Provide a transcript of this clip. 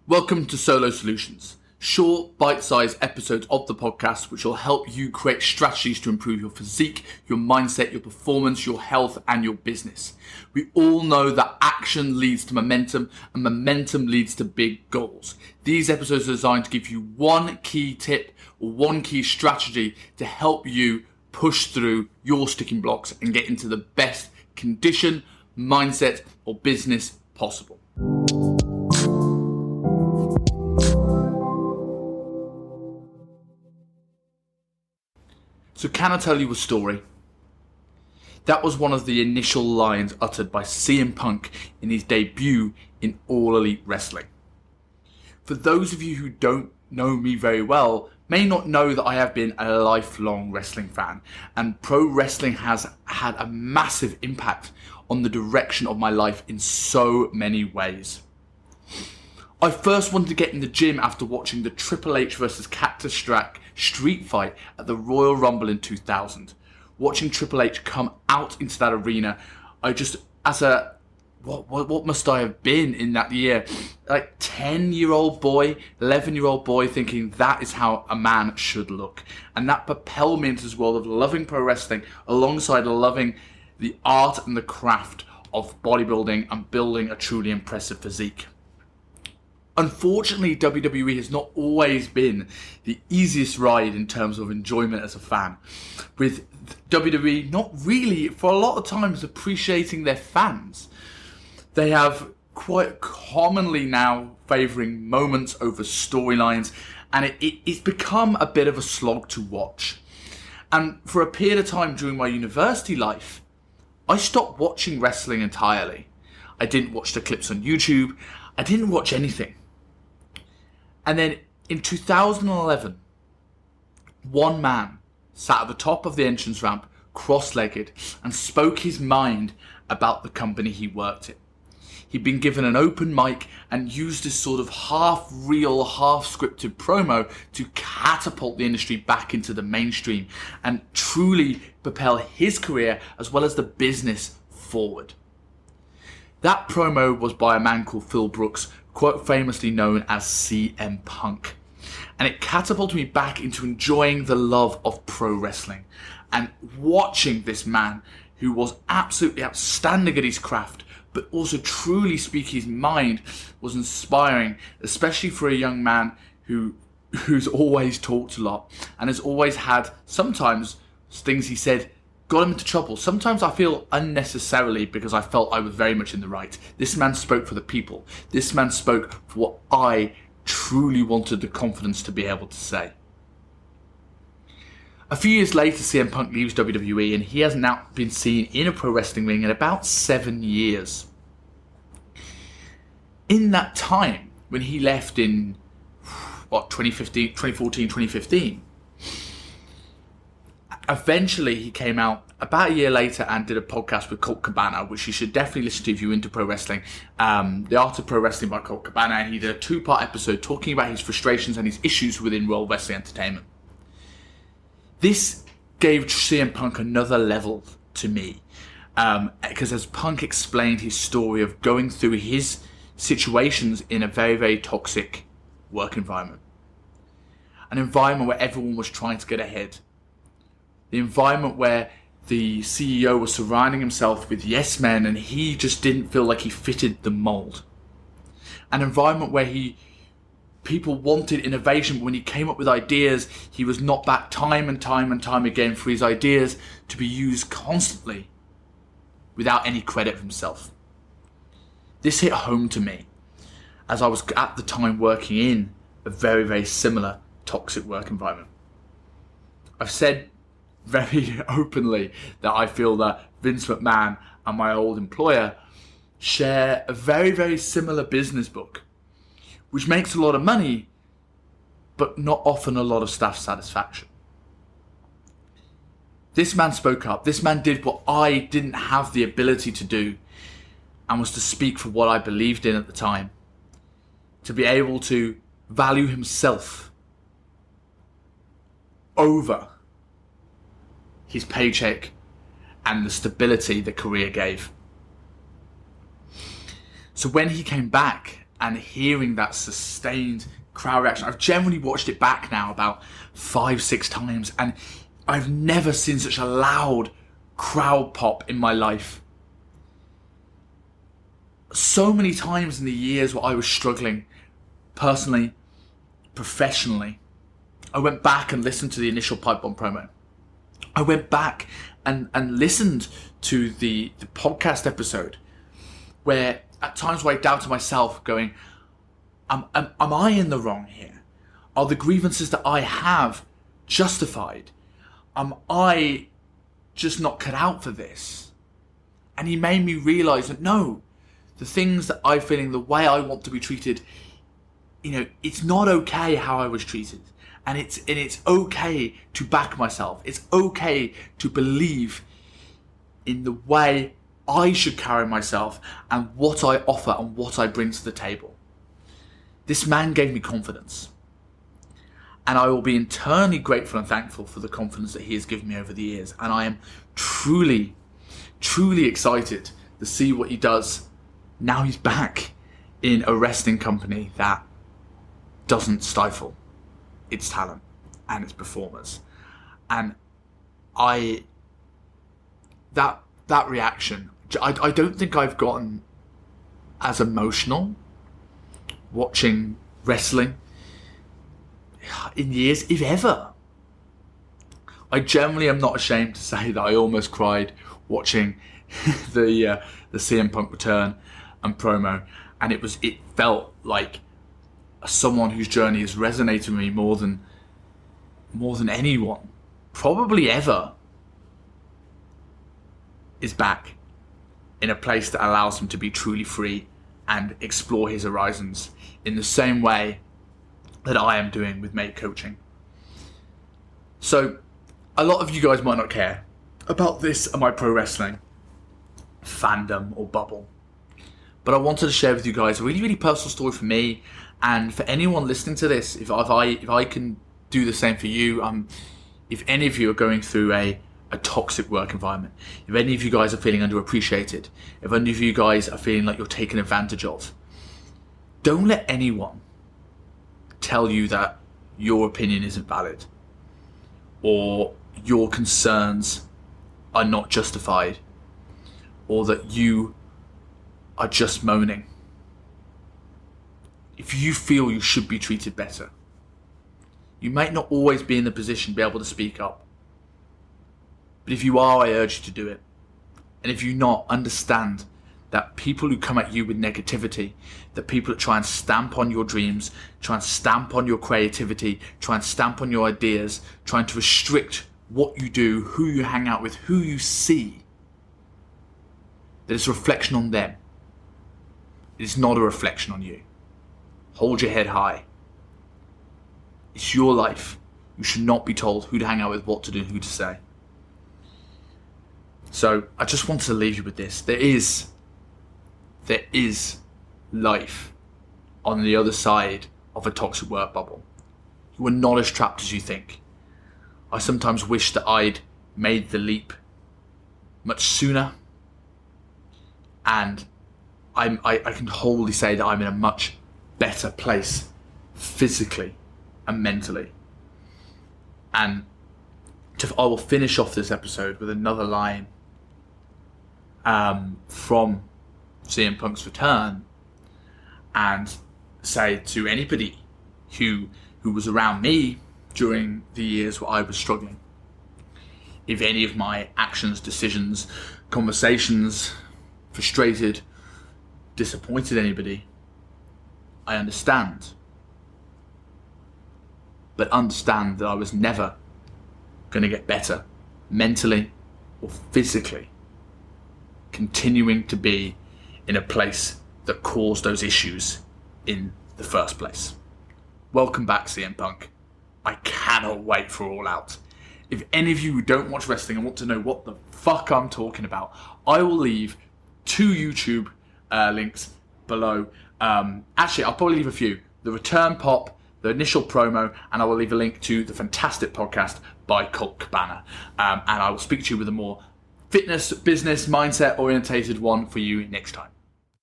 Welcome to Solo Solutions, short, bite-sized episodes of the podcast which will help you create strategies to improve your physique, your mindset, your performance, your health, and your business. We all know that action leads to momentum, and momentum leads to big goals. These episodes are designed to give you one key tip or one key strategy to help you push through your sticking blocks and get into the best condition, mindset, or business possible. So can I tell you a story? That was one of the initial lines uttered by CM Punk in his debut in All Elite Wrestling. For those of you who don't know me very well, may not know that I have been a lifelong wrestling fan, and pro wrestling has had a massive impact on the direction of my life in so many ways. I first wanted to get in the gym after watching the Triple H versus Cactus Jack street fight at the Royal Rumble in 2000. Watching Triple H come out into that arena, I just, what must I have been in that year? Like 10-year-old boy, 11-year-old boy thinking that is how a man should look. And that propelled me into this world of loving pro wrestling alongside loving the art and the craft of bodybuilding and building a truly impressive physique. Unfortunately, WWE has not always been the easiest ride in terms of enjoyment as a fan, with WWE not really, for a lot of times, appreciating their fans. They have quite commonly now favouring moments over storylines, and it's become a bit of a slog to watch. And for a period of time during my university life, I stopped watching wrestling entirely. I didn't watch the clips on YouTube. I didn't watch anything. And then in 2011, one man sat at the top of the entrance ramp, cross-legged, and spoke his mind about the company he worked in. He'd been given an open mic and used this sort of half-real, half-scripted promo to catapult the industry back into the mainstream and truly propel his career as well as the business forward. That promo was by a man called Phil Brookes, quite famously known as CM Punk. And it catapulted me back into enjoying the love of pro wrestling and watching this man who was absolutely outstanding at his craft, but also truly speak his mind, was inspiring, especially for a young man who's always talked a lot and has always had sometimes things he said got him into trouble. Sometimes I feel unnecessarily because I felt I was very much in the right. This man spoke for the people. This man spoke for what I truly wanted the confidence to be able to say. A few years later, CM Punk leaves WWE and he has now been seen in a pro wrestling ring in about 7 years. In that time, when he left in 2015, eventually he came out about a year later and did a podcast with Colt Cabana, which you should definitely listen to if you're into pro wrestling. The Art of Pro Wrestling by Colt Cabana, and he did a 2-part episode talking about his frustrations and his issues within World Wrestling Entertainment. This gave CM Punk another level to me, because as Punk explained his story of going through his situations in a very, very toxic work environment. An environment where everyone was trying to get ahead. The environment where the CEO was surrounding himself with yes men and he just didn't feel like he fitted the mold. An environment where people wanted innovation, but when he came up with ideas, he was knocked back time and time again for his ideas to be used constantly without any credit for himself. This hit home to me as I was at the time working in a very, very similar toxic work environment. I've said very openly that I feel that Vince McMahon and my old employer share a very, very similar business book, which makes a lot of money, but not often a lot of staff satisfaction. This man spoke up. This man did what I didn't have the ability to do, and was to speak for what I believed in at the time, to be able to value himself over his paycheck and the stability the career gave. So when he came back and hearing that sustained crowd reaction. I've generally watched it back now about 5-6 times, and I've never seen such a loud crowd pop in my life. So many times in the years where I was struggling, personally, professionally, I went back and listened to the initial Pipe Bomb promo. I went back and listened to the podcast episode where at times where I doubted myself, going, am I in the wrong here? Are the grievances that I have justified? Am I just not cut out for this? And he made me realise that no, the things that I'm feeling, the way I want to be treated, it's not okay how I was treated. And it's okay to back myself. It's okay to believe in the way I should carry myself and what I offer and what I bring to the table. This man gave me confidence. And I will be eternally grateful and thankful for the confidence that he has given me over the years. And I am truly, truly excited to see what he does now he's back in a wrestling company that doesn't stifle its talent and its performers. And that reaction, I don't think I've gotten as emotional watching wrestling in years, if ever. I generally am not ashamed to say that I almost cried watching the CM Punk return and promo, and it felt like someone whose journey has resonated with me more than anyone probably ever is back in a place that allows him to be truly free and explore his horizons in the same way that I am doing with mate coaching. So a lot of you guys might not care about this and my pro wrestling fandom or bubble, but I wanted to share with you guys a really, really personal story for me, and for anyone listening to this, if I can do the same for you, if any of you are going through a toxic work environment, if any of you guys are feeling underappreciated, if any of you guys are feeling like you're taken advantage of, don't let anyone tell you that your opinion isn't valid or your concerns are not justified or that you are just moaning. If you feel you should be treated better, you might not always be in the position to be able to speak up. But if you are, I urge you to do it. And if you not, understand that people who come at you with negativity, the people that try and stamp on your dreams, try and stamp on your creativity, try and stamp on your ideas, trying to restrict what you do, who you hang out with, who you see, that it's a reflection on them. It is not a reflection on you. Hold your head high. It's your life. You should not be told who to hang out with, what to do, and who to say. So I just wanted to leave you with this. There is life on the other side of a toxic work bubble. You are not as trapped as you think. I sometimes wish that I'd made the leap much sooner, and I can wholly say that I'm in a much better place physically and mentally. And I will finish off this episode with another line from CM Punk's return, and say to anybody who was around me during the years where I was struggling, if any of my actions, decisions, conversations frustrated, disappointed anybody, I understand. But understand that I was never going to get better mentally or physically continuing to be in a place that caused those issues in the first place. Welcome back, CM Punk. I cannot wait for All Out. If any of you who don't watch wrestling and want to know what the fuck I'm talking about, I will leave 2 YouTube links below. Actually, I'll probably leave a few. The return pop, the initial promo, and I will leave a link to the fantastic podcast by Colt Cabana. And I will speak to you with a more fitness, business, mindset orientated one for you next time.